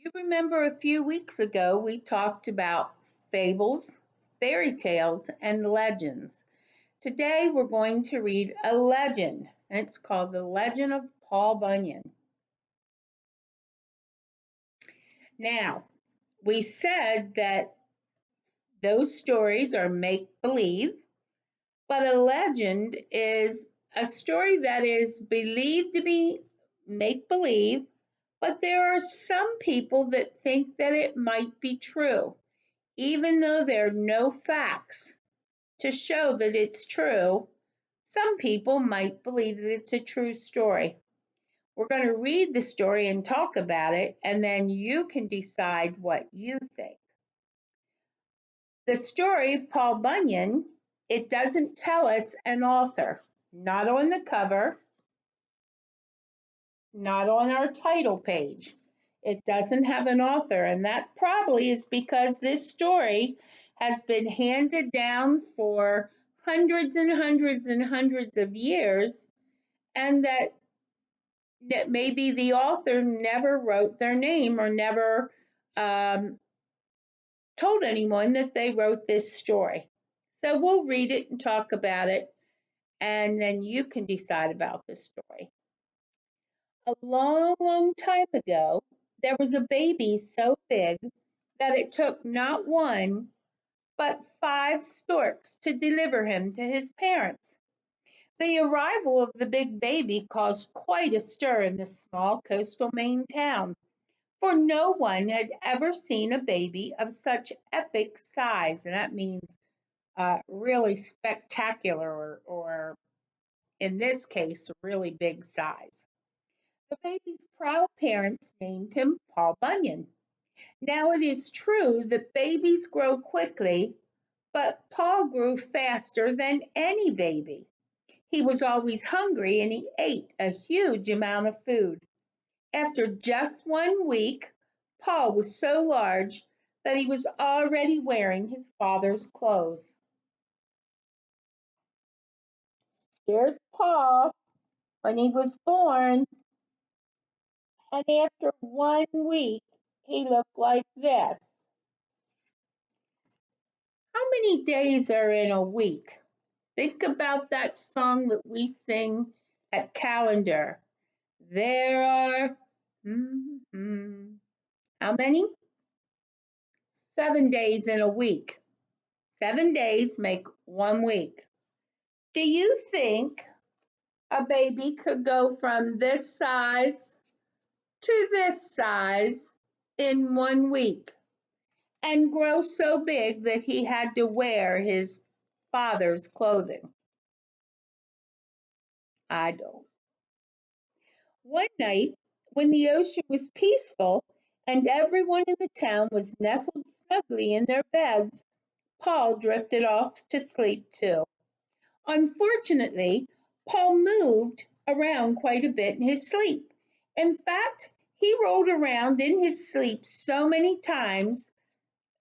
You remember a few weeks ago we talked about fables, fairy tales, and legends. Today we're going to read a legend, and it's called The Legend of Paul Bunyan. Now, we said that those stories are make believe, but a legend is a story that is believed to be make believe, but there are some people that think that it might be true. Even though there are no facts to show that it's true, some people might believe that it's a true story. We're going to read the story and talk about it, and then you can decide what you think. The story, Paul Bunyan, it doesn't tell us an author, not on the cover, not on our title page. It doesn't have an author, and that probably is because this story has been handed down for hundreds and hundreds and hundreds of years, and that maybe the author never wrote their name or never um, told anyone that they wrote this story. So we'll read it and talk about it, and then you can decide about the story. A long, long time ago, there was a baby so big that it took not one, but 5 storks to deliver him to his parents. The arrival of the big baby caused quite a stir in the small coastal Maine town, for no one had ever seen a baby of such epic size, and that means really spectacular, or in this case, a really big size. The baby's proud parents named him Paul Bunyan. Now it is true that babies grow quickly, but Paul grew faster than any baby. He was always hungry and he ate a huge amount of food. After just 1 week, Paul was so large that he was already wearing his father's clothes. Here's Paul when he was born, and after 1 week, he looked like this. How many days are in a week? Think about that song that we sing at calendar. There are, how many? 7 days in a week. 7 days make 1 week. Do you think a baby could go from this size to this size in 1 week and grow so big that he had to wear his father's clothing? I don't. One night, when the ocean was peaceful and everyone in the town was nestled snugly in their beds, Paul drifted off to sleep too. Unfortunately, Paul moved around quite a bit in his sleep. In fact, he rolled around in his sleep so many times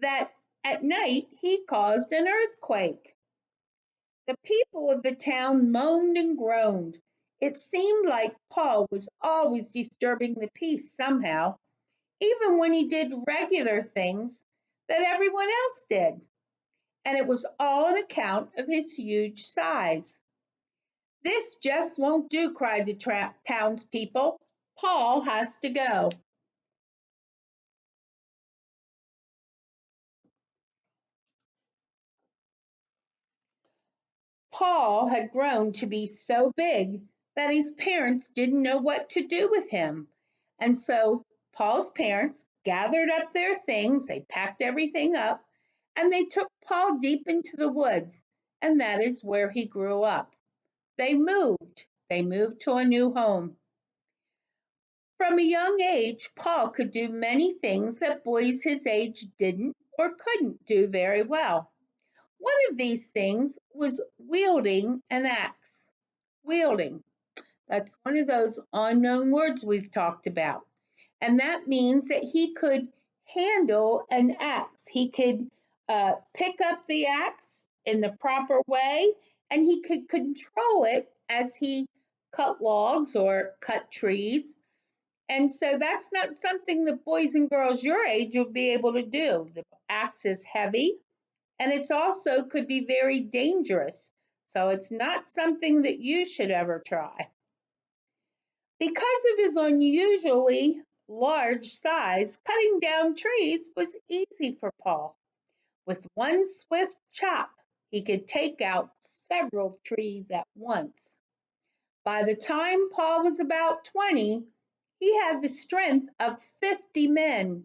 that at night he caused an earthquake. The people of the town moaned and groaned. It seemed like Paul was always disturbing the peace somehow, even when he did regular things that everyone else did. And it was all on account of his huge size. This just won't do, cried the townspeople. Paul has to go. Paul had grown to be so big that his parents didn't know what to do with him. And so Paul's parents gathered up their things, they packed everything up, and they took Paul deep into the woods. And that is where he grew up. They moved. They moved to a new home. From a young age, Paul could do many things that boys his age didn't or couldn't do very well. One of these things was wielding an axe. Wielding. That's one of those unknown words we've talked about. And that means that he could handle an axe. He could pick up the axe in the proper way, and he could control it as he cut logs or cut trees. And so that's not something that boys and girls your age will be able to do. The axe is heavy and it's also could be very dangerous. So it's not something that you should ever try. Because of his unusually large size, cutting down trees was easy for Paul. With one swift chop, he could take out several trees at once. By the time Paul was about 20, he had the strength of 50 men.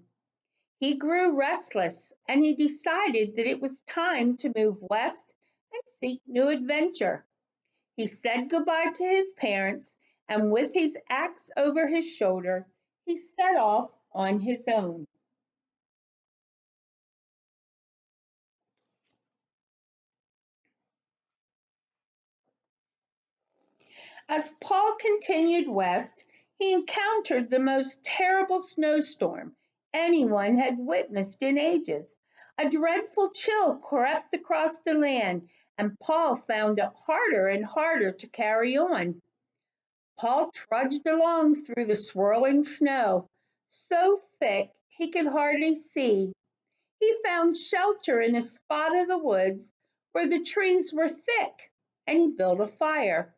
He grew restless and he decided that it was time to move west and seek new adventure. He said goodbye to his parents and with his axe over his shoulder, he set off on his own. As Paul continued west, he encountered the most terrible snowstorm anyone had witnessed in ages. A dreadful chill crept across the land, and Paul found it harder and harder to carry on. Paul trudged along through the swirling snow, so thick he could hardly see. He found shelter in a spot of the woods where the trees were thick, and he built a fire.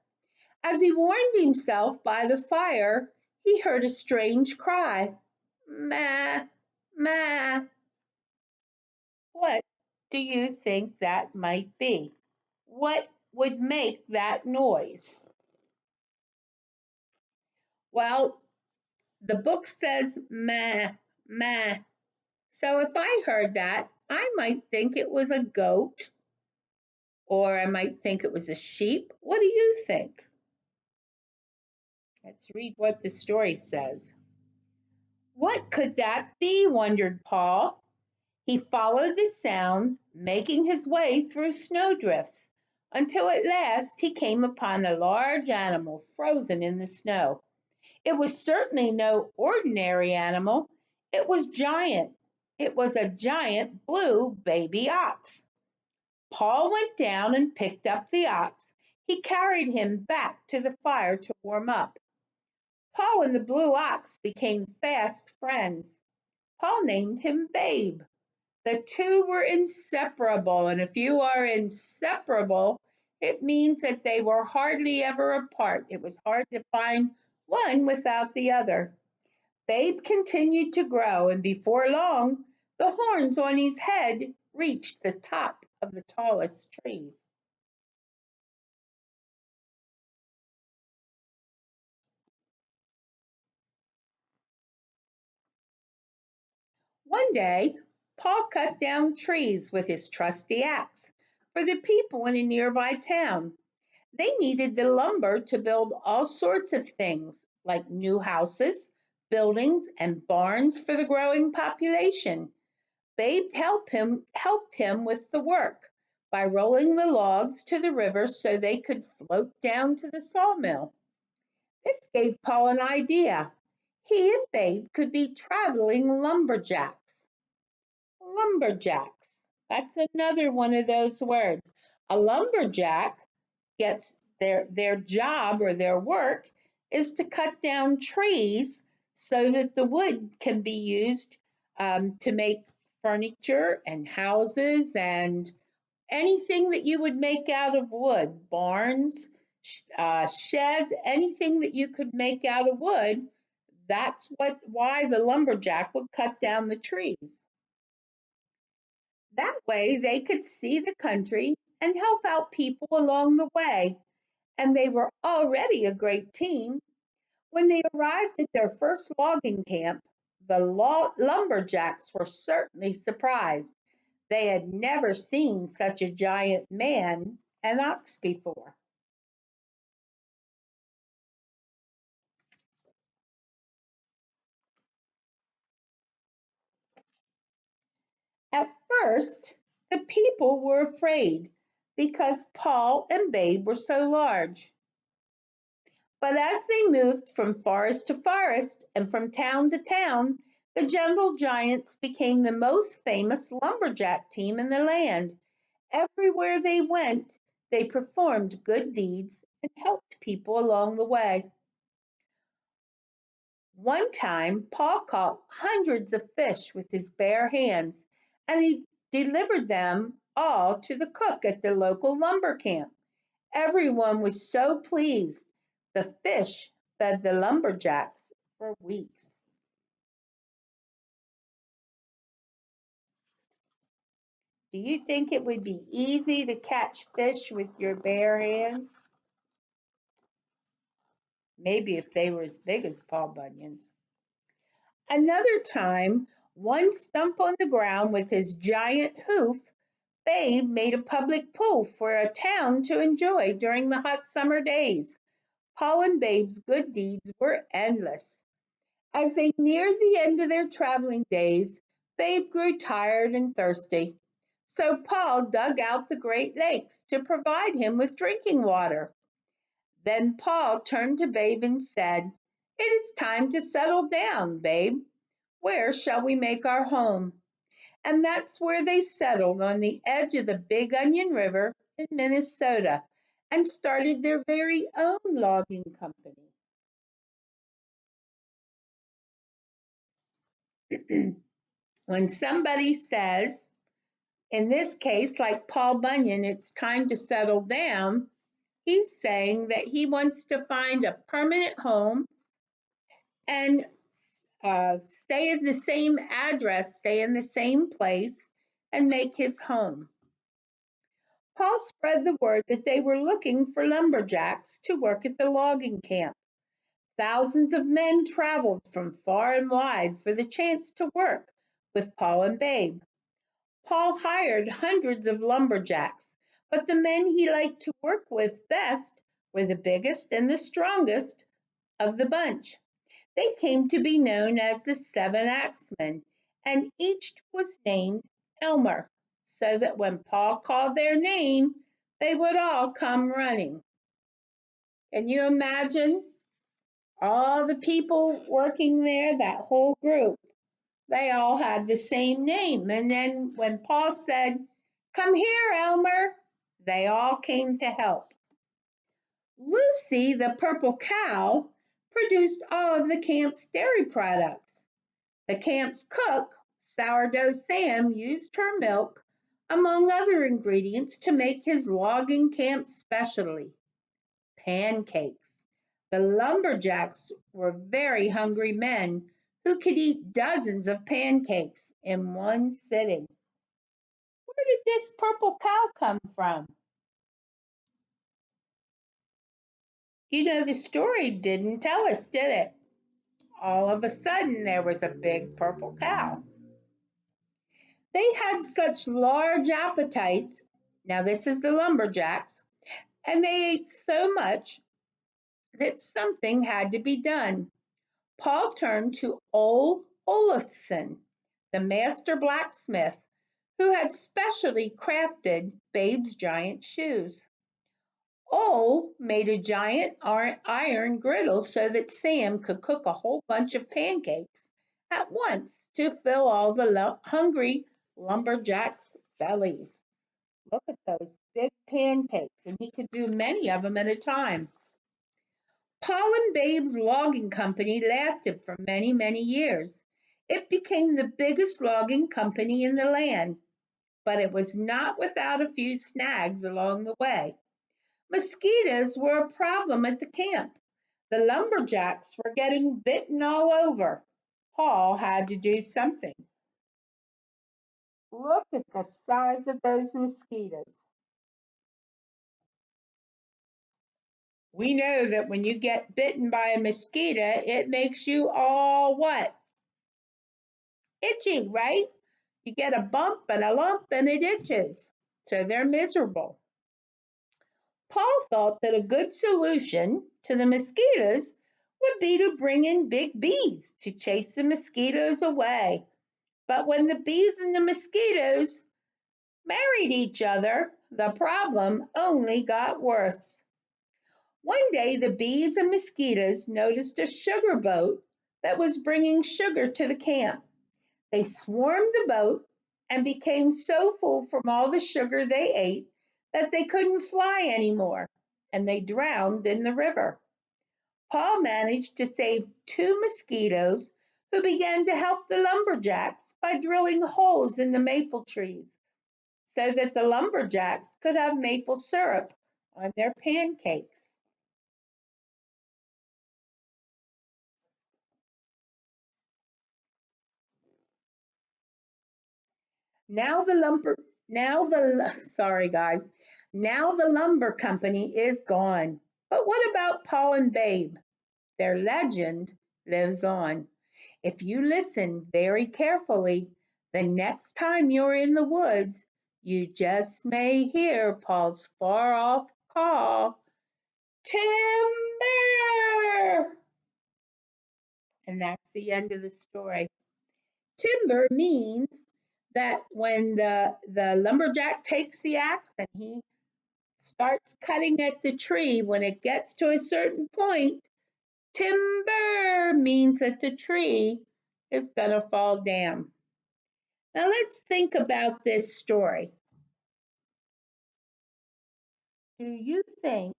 As he warmed himself by the fire, he heard a strange cry. Ma, ma. What do you think that might be? What would make that noise? Well, the book says ma, ma. So if I heard that, I might think it was a goat or I might think it was a sheep. What do you think? Let's read what the story says. What could that be? Wondered Paul. He followed the sound, making his way through snowdrifts, until at last he came upon a large animal frozen in the snow. It was certainly no ordinary animal. It was giant. It was a giant blue baby ox. Paul went down and picked up the ox. He carried him back to the fire to warm up. Paul and the blue ox became fast friends. Paul named him Babe. The two were inseparable, and if you are inseparable, it means that they were hardly ever apart. It was hard to find one without the other. Babe continued to grow, and before long, the horns on his head reached the top of the tallest trees. One day, Paul cut down trees with his trusty axe for the people in a nearby town. They needed the lumber to build all sorts of things, like new houses, buildings, and barns for the growing population. Babe helped him with the work by rolling the logs to the river so they could float down to the sawmill. This gave Paul an idea. He and Babe could be traveling lumberjacks. Lumberjacks. That's another one of those words. A lumberjack gets their job or their work is to cut down trees so that the wood can be used to make furniture and houses and anything that you would make out of wood, barns, sheds, anything that you could make out of wood. That's why the lumberjack would cut down the trees. That way they could see the country and help out people along the way. And they were already a great team. When they arrived at their first logging camp, the lumberjacks were certainly surprised. They had never seen such a giant man and ox before. At first, the people were afraid because Paul and Babe were so large. But as they moved from forest to forest and from town to town, the gentle giants became the most famous lumberjack team in the land. Everywhere they went, they performed good deeds and helped people along the way. One time, Paul caught hundreds of fish with his bare hands, and he delivered them all to the cook at the local lumber camp. Everyone was so pleased. The fish fed the lumberjacks for weeks. Do you think it would be easy to catch fish with your bare hands? Maybe if they were as big as Paul Bunyan's. Another time, one stump on the ground with his giant hoof, Babe made a public pool for a town to enjoy during the hot summer days. Paul and Babe's good deeds were endless. As they neared the end of their traveling days, Babe grew tired and thirsty. So Paul dug out the Great Lakes to provide him with drinking water. Then Paul turned to Babe and said, "It is time to settle down, Babe. Where shall we make our home?" And that's where they settled, on the edge of the Big Onion River in Minnesota, and started their very own logging company. When somebody says, in this case, like Paul Bunyan, it's time to settle down, he's saying that he wants to find a permanent home and stay in the same address, stay in the same place, and make his home. Paul spread the word that they were looking for lumberjacks to work at the logging camp. Thousands of men traveled from far and wide for the chance to work with Paul and Babe. Paul hired hundreds of lumberjacks, but the men he liked to work with best were the biggest and the strongest of the bunch. They came to be known as the Seven Axemen, and each was named Elmer, so that when Paul called their name, they would all come running. Can you imagine all the people working there, that whole group? They all had the same name. And then when Paul said, "Come here, Elmer," they all came to help. Lucy, the purple cow, produced all of the camp's dairy products. The camp's cook, Sourdough Sam, used her milk, among other ingredients, to make his logging camp specialty, pancakes. The lumberjacks were very hungry men who could eat dozens of pancakes in one sitting. Where did this purple cow come from? The story didn't tell us, did it? All of a sudden, there was a big purple cow. They had such large appetites. Now, this is the lumberjacks, and they ate so much that something had to be done. Paul turned to Ole Olafson, the master blacksmith, who had specially crafted Babe's giant shoes. Ole made a giant iron griddle so that Sam could cook a whole bunch of pancakes at once to fill all the hungry lumberjacks' bellies. Look at those big pancakes, and he could do many of them at a time. Paul and Babe's logging company lasted for many, many years. It became the biggest logging company in the land, but it was not without a few snags along the way. Mosquitoes were a problem at the camp. The lumberjacks were getting bitten all over. Paul had to do something. Look at the size of those mosquitoes. We know that when you get bitten by a mosquito, it makes you all what? Itchy, right? You get a bump and a lump and it itches. So they're miserable. Paul thought that a good solution to the mosquitoes would be to bring in big bees to chase the mosquitoes away. But when the bees and the mosquitoes married each other, the problem only got worse. One day, the bees and mosquitoes noticed a sugar boat that was bringing sugar to the camp. They swarmed the boat and became so full from all the sugar they ate that they couldn't fly anymore, and they drowned in the river. Paul managed to save two mosquitoes who began to help the lumberjacks by drilling holes in the maple trees so that the lumberjacks could have maple syrup on their pancakes. Now the lumber now the sorry guys. Now the lumber company is gone. But what about Paul and Babe? Their legend lives on. If you listen very carefully, the next time you're in the woods, you just may hear Paul's far off call, Timber! And that's the end of the story. Timber means that when the lumberjack takes the axe and he starts cutting at the tree, when it gets to a certain point, timber means that the tree is going to fall down. Now let's think about this story. Do you think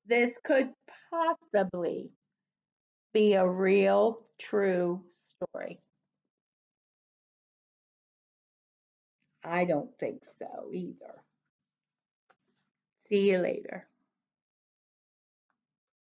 this could possibly be a real, true story? I don't think so either. See you later.